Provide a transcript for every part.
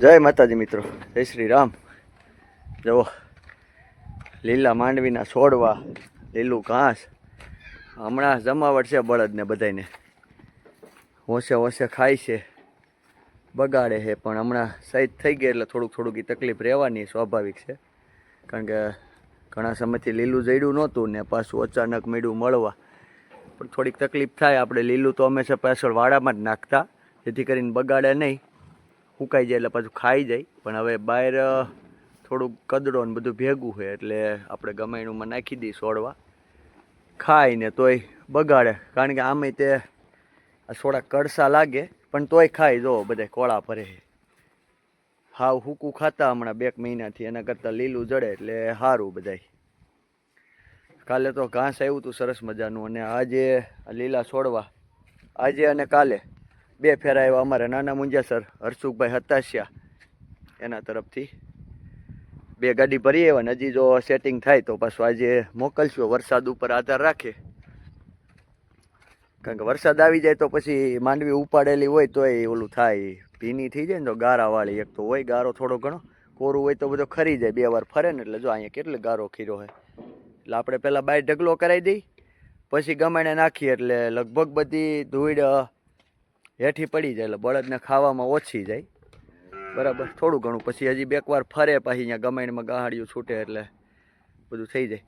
જય માતાજી મિત્રો, જય શ્રી રામ. જુઓ લીલા માંડવીના છોડવા, લીલું ઘાસ. હમણાં જમાવટ છે બળદને બધાને, હોંશે હોંશે ખાય છે, બગાડે છે. પણ હમણાં સાઈઝ થઈ ગઈ એટલે થોડુંક એ તકલીફ રહેવાની સ્વાભાવિક છે. કારણ કે ઘણા સમયથી લીલું જડ્યું નહોતું ને પાછું અચાનક મળ્યું મળવા, પણ થોડીક તકલીફ થાય. આપણે લીલું તો હંમેશા પાછળ વાડામાં જ નાખતા, જેથી કરીને બગાડે નહીં, સુકાઈ જાય એટલે પાછું ખાઈ જાય. પણ હવે બહાર થોડુંક કદડો ને બધું ભેગું છે એટલે આપણે ગમાયણુંમાં નાખી દઈએ છોડવા, ખાય ને તોય બગાડે. કારણ કે આમે તે થોડા કડસા લાગે પણ તોય ખાય. જો બધા કોળા ભરે છે. હાવ હૂકું ખાતા હમણાં 2 મહિનાથી, એના કરતાં લીલું જડે એટલે સારું બધાય. કાલે તો ઘાસ આવ્યું હતું સરસ મજાનું, અને આજે લીલા છોડવા આજે અને કાલે 2 ફેરા આવ્યા. અમારે નાના મુંજાસર હરસુખભાઈ હતાશિયા એના તરફથી 2 ગાડી ભરી આવ્યા ને હજી જો સેટિંગ થાય તો પાછું આજે મોકલશું. વરસાદ ઉપર આધાર રાખે, કારણ કે વરસાદ આવી જાય તો પછી માંડવી ઉપાડેલી હોય તોય ઓલું થાય, ભીની થઈ જાય ને. તો ગારાવાળી એક તો હોય, ગારો થોડો ઘણો કોરું હોય તો બધો ખરી જાય. 2 વાર ફરે ને એટલે જો અહીંયા કેટલો ગારો ખીરો હોય. એટલે આપણે પહેલાં બાય ઢગલો કરાવી દઈ, પછી ગમાણે નાખીએ એટલે લગભગ બધી ધૂળ હેઠી પડી જાય, એટલે બળદને ખાવામાં ઓછી જાય. બરાબર, થોડું ઘણું પછી હજી 2 વાર ફરે, પછી અહીંયા ગમાણીમાં ગાહડિયું છૂટે એટલે બધું થઈ જાય.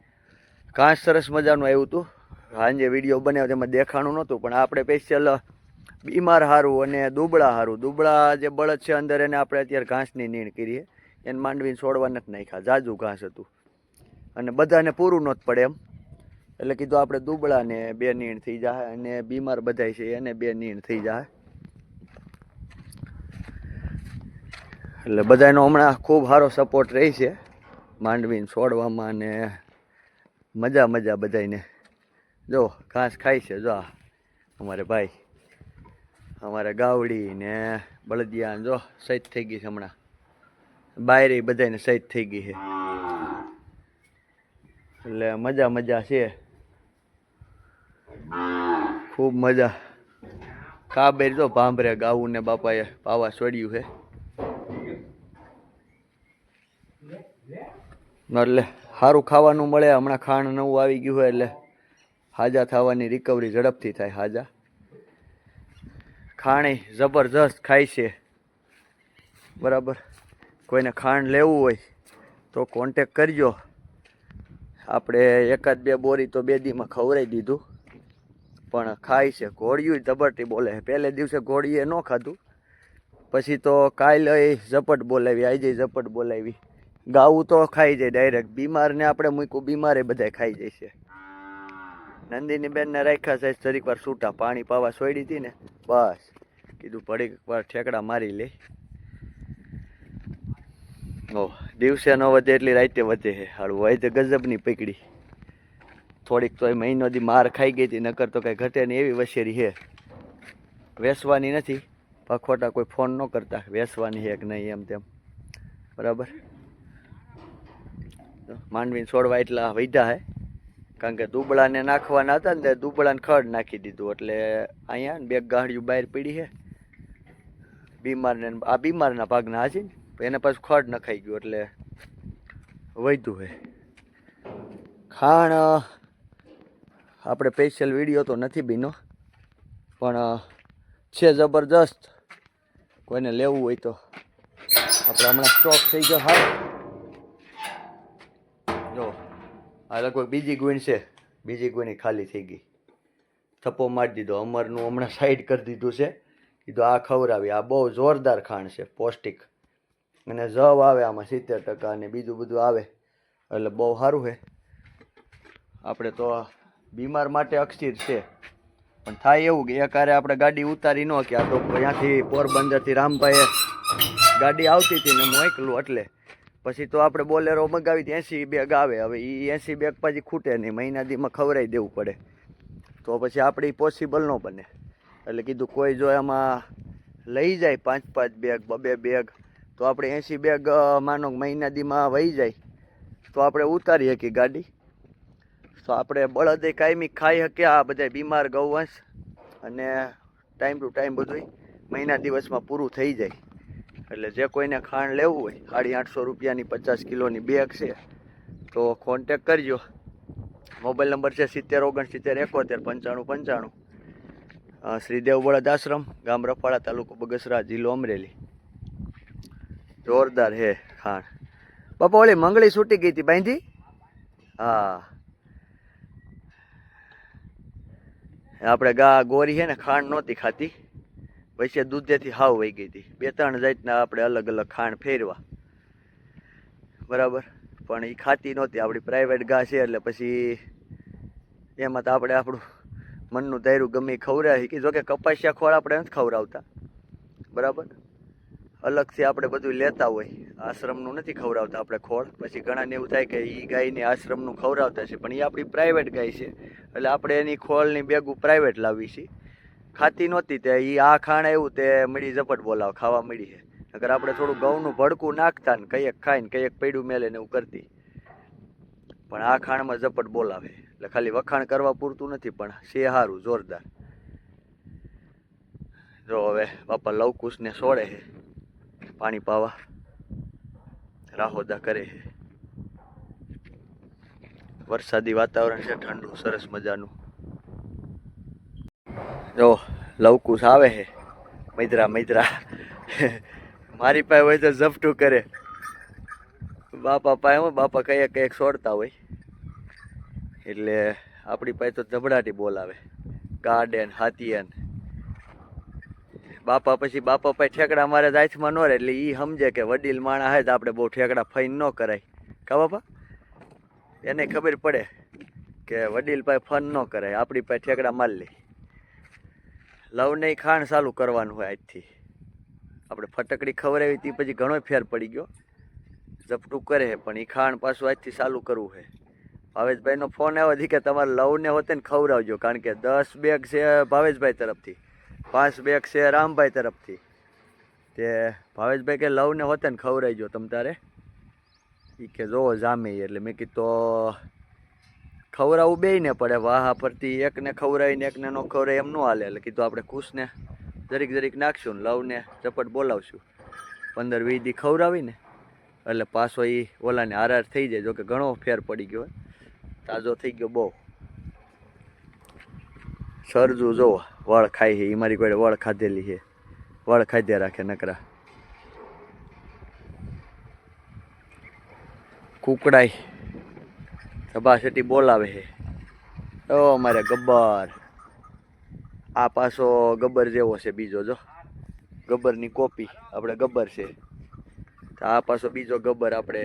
ઘાસ સરસ મજાનું આવ્યું હતું. સાંજે વિડીયો બનાવ્યો તેમાં દેખાણું નહોતું, પણ આપણે સ્પેશિયલ બીમાર સારું અને દુબળા સારું, દુબળા જે બળદ છે અંદર એને આપણે અત્યારે ઘાસની નીણ કરીએ. એને માંડવીને છોડવા નથી નાખ્યા, જાજુ ઘાસ હતું અને બધાને પૂરું નહોતું પડે એમ, એટલે કીધું આપણે દુબળાને 2 નીણ થઈ જાય અને બીમાર બધાય છે એને 2 નીણ થઈ જાય. એટલે બધાનો હમણાં ખૂબ સારો સપોર્ટ રહી છે માંડવીને છોડવામાં, ને મજા બધાને. જો ઘાસ ખાય છે. જો અમારે ભાઈ, અમારે ગાવડી ને બળદિયા જો સહિત થઈ ગઈ છે હમણાં. બાયરે બધાને સહિત થઈ ગઈ છે, એટલે મજા છે, ખૂબ મજા. કાબેર જો ભાંભરે ગાવું ને બાપાએ પાવા છોડ્યું છે, એટલે સારું ખાવાનું મળે. હમણાં ખાણ નવું આવી ગયું હોય એટલે હાજા થવાની રિકવરી ઝડપથી થાય. હાજા ખાણી જબરજસ્ત ખાય છે. બરાબર, કોઈને ખાંડ લેવું હોય તો કોન્ટેક કરજો. આપણે 1-2 બોરી તો 2 દીમાં ખવડાવી દીધું, પણ ખાય છે. ઘોડિયું ઝબરટી બોલે છે. પહેલે દિવસે ઘોડીએ ન ખાધું, પછી તો કાલે ઝપટ બોલાવી, આજે ઝપટ બોલાવી. ગાવું તો ખાઈ જાય ડાયરેક્ટ. બીમારને આપણે મૂક્યું, બીમારે બધા ખાઈ જાય છે. નંદીની બેનને રાખ્યા છે જરીક વાર છૂટા, પાણી પાવા છોડી હતી ને, બસ કીધું પડીક વાર ઠેકડા મારી લે. ઓહ, દિવસે ન વધે એટલી રાતે વધે છે. હારું હોય તો ગજબની પકડી. થોડીક તોય મહિનો દી માર ખાઈ ગઈ હતી, નકર તો કાંઈ ઘટે નહીં એવી વશેરી છે. વેસવાની નથી, પખોટા કોઈ ફોન ન કરતા વેસવાની છે કે નહીં એમ તેમ. બરાબર, માંડવીને છોડવા એટલા વૈધા હે, કારણ કે દુબળાને નાખવાના હતા ને, દુબળાને ખડ નાખી દીધું. એટલે અહીંયા 2 ગાંઠિયું બહાર પડી છે બીમારને. આ બીમારના ભાગના છે ને, એને પાછું ખડ નખાઈ ગયું એટલે વધ્યું છે. ખાણ આપણે સ્પેશિયલ વિડીયો તો નથી બીનો, પણ છે જબરજસ્ત. કોઈને લેવું હોય તો આપણે હમણાં સ્ટોક થઈ ગયો. હા જો આ લગભગ બીજી ગુણ છે, બીજી ગુણી ખાલી થઈ ગઈ. થપ્પો મારી દીધો. અમરનું હમણાં સાઈડ કરી દીધું છે, કીધું આ ખવડાવી. આ બહુ જોરદાર ખાણ છે, પૌષ્ટિક, અને જવ આવે આમાં 70% અને બીજું બધું આવે, એટલે બહુ સારું છે. આપણે તો બીમાર માટે અક્ષીર છે, પણ થાય એવું કે એકારે આપણે ગાડી ઉતારી ન કે. આ તો ત્યાંથી પોરબંદરથી રામભાઈએ ગાડી આવતી હતી ને મોકલું, એટલે પછી તો આપણે બોલેરો મગાવી 80 બેગ આવે. હવે એ 80 બેગ પછી ખૂટે નહીં, મહિના દીમાં ખવડાવી દેવું પડે, તો પછી આપણે પોસિબલ ન બને. એટલે કીધું કોઈ જો એમાં લઈ જાય 5-5 બેગ 2 બેગ, તો આપણે 80 બેગ માનો મહિના દીમાં વહી જાય તો આપણે ઉતારી શકીએ ગાડી. તો આપણે બળદે કાયમી ખાઈ શકીએ આ બધા બીમાર ગૌવંશ, અને ટાઈમ ટુ ટાઈમ બધું મહિના દિવસમાં પૂરું થઈ જાય. એટલે જે કોઈને ખાંડ લેવું હોય 850 રૂપિયાની 50 કિલોની બેગ છે તો કોન્ટેક કરજો. મોબાઈલ નંબર છે 70 69 71 95 95. શ્રીદેવ બળદ આશ્રમ, ગામ રફાળા, તાલુકો બગસરા, જિલ્લો અમરેલી. જોરદાર હે ખાંડ. બાપા ઓલી મંગળી છૂટી ગઈ હતી બાંધી. હા આપણે ગોરી છે ને ખાંડ નહોતી ખાતી, વૈસે દૂધેથી હાવ વહી ગઈ હતી. 2-3 જાતના આપણે અલગ અલગ ખાંડ ફેરવા બરાબર, પણ એ ખાતી નહોતી. આપણી પ્રાઇવેટ ઘા છે એટલે પછી એમાં તો આપણે આપણું મનનું ધાર્યું ગમે ખવડાવી કે જોકે કપાસિયા ખોળ આપણે નથી ખવડાવતા બરાબર, અલગથી આપણે બધું લેતા હોય. આશ્રમનું નથી ખવડાવતા આપણે ખોળ. પછી ઘણાને એવું થાય કે એ ગાયને આશ્રમનું ખવડાવતા છે, પણ એ આપણી પ્રાઇવેટ ગાય છે એટલે આપણે એની ખોળની બેગું પ્રાઇવેટ લાવી છીએ. ખાતી નહોતી તે એ આ ખાણ આવ્યું તે મળી ઝપટ બોલાવ ખાવા મળી છે. અગર આપણે થોડું ઘઉંનું ભડકું નાખતા ને કંઈક ખાઈને કંઈક પૈડું મેલે ને એવું કરતી, પણ આ ખાણમાં ઝપટ બોલાવે. એટલે ખાલી વખાણ કરવા પૂરતું નથી પણ છે સારું જોરદાર. જો હવે બાપા લવકુશને છોડે છે પાણી પાવા, રાહોદા કરે છે. વરસાદી વાતાવરણ છે, ઠંડુ સરસ મજાનું. જો લવકુશ આવે છે મૈદરા મારી પાસે હોય તો ઝપટું કરે. બાપા પાસે હોય, બાપા કંઈક છોડતા હોય એટલે આપણી પાસે તો ધબડાટી બોલાવે. ગાર્ડન હાથીયન બાપા પછી બાપા પાસે ઠેકડા મારે હાથમાં ન રહે એટલે એ સમજે કે વડીલ માણા હોય તો આપણે બહુ ઠેકડા ફાઈન ન કરાય. કા બાપા એને ખબર પડે કે વડીલ પાસે ફન ન કરાય, આપણી પાસે ઠેકડા મારી લે. લવ નહીં ખાણ ચાલુ કરવાનું હોય આજથી. આપણે ફટકડી ખવડાવી હતી પછી ઘણો ફેર પડી ગયો, ઝપટું કરે પણ એ ખાણ પાછું આજથી ચાલુ કરવું છે. ભાવેશભાઈનો ફોન આવ્યો હતી કે તમારે લવને હોતે ને ખવડાવજો, કારણ કે 10 બેગ છે ભાવેશભાઈ તરફથી, 5 બેગ છે રામભાઈ તરફથી. તે ભાવેશભાઈ કે લવને હોતે ને ખવડાવજો તમ તારે. એ કે જોવો જામે. એટલે મેં કીધું તો ખવડાવવું બેયને પડે, વાહા પરથી એકને ખવડાવીને એકને ન ખવડાય એમ ન હાલે. એટલે કીધું આપણે ખુશને જરીક નાખશું ને લવને ઝપટ બોલાવશું. 15-20 દી ખવડાવીને એટલે પાછો એ ઓલાને હાર થઈ જાય. જોકે ઘણો ફેર પડી ગયો, તાજો થઈ ગયો બહુ. સરજુ જો વળ ખાય છે, એ મારી કોઈ વળ ખાધેલી છે, વળ ખાધે રાખે નકરા. કુકડાઈ સભાસેટી બોલાવે છે. ઓ અમારે ગબ્બર, આ પાછો ગબ્બર જેવો છે બીજો. જો ગબ્બરની કોપી આપણે ગબ્બર છે, તો આ પાછો બીજો ગબ્બર આપણે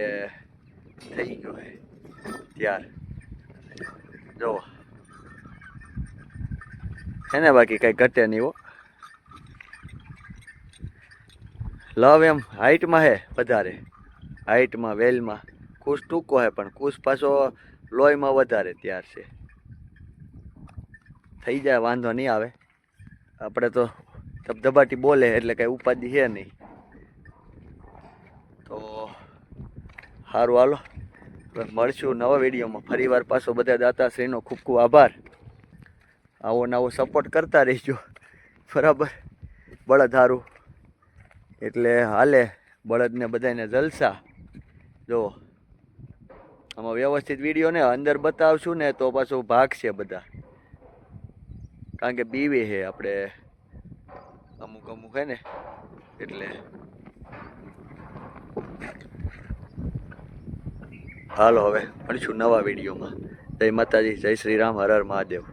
થઈ ગયો છે ત્યાર. જો હે ને, બાકી કઈ ઘટે નહીં હો. લવ એમ હાઈટમાં હે વધારે, હાઈટમાં વેલમાં. કુશ ટૂંકો હે પણ કુશ પાછો લોહીમાં વધારે ત્યાર છે. થઈ જાય, વાંધો નહીં આવે. આપણે તો ધબધબાટી બોલે એટલે કઈ ઉપાધિ છે નહીં. તો સારું હાલો, મળશું નવા વિડીયોમાં ફરીવાર. પાછો બધા દાતાશ્રીનો ખૂબ ખૂબ આભાર. આવો નવો સપોર્ટ કરતા રહીજો બરાબર. બળદ હારું એટલે હાલે, બળદને બધાને જલસા. જો આમાં વ્યવસ્થિત વિડીયો ને અંદર બતાવશું ને તો પાછું ભાગશે બધા, કારણ કે બીવે છે આપણે અમુક હે ને એટલે. હાલો હવે મળીશું નવા વિડીયોમાં. જય માતાજી, જય શ્રી રામ, હર હર મહાદેવ.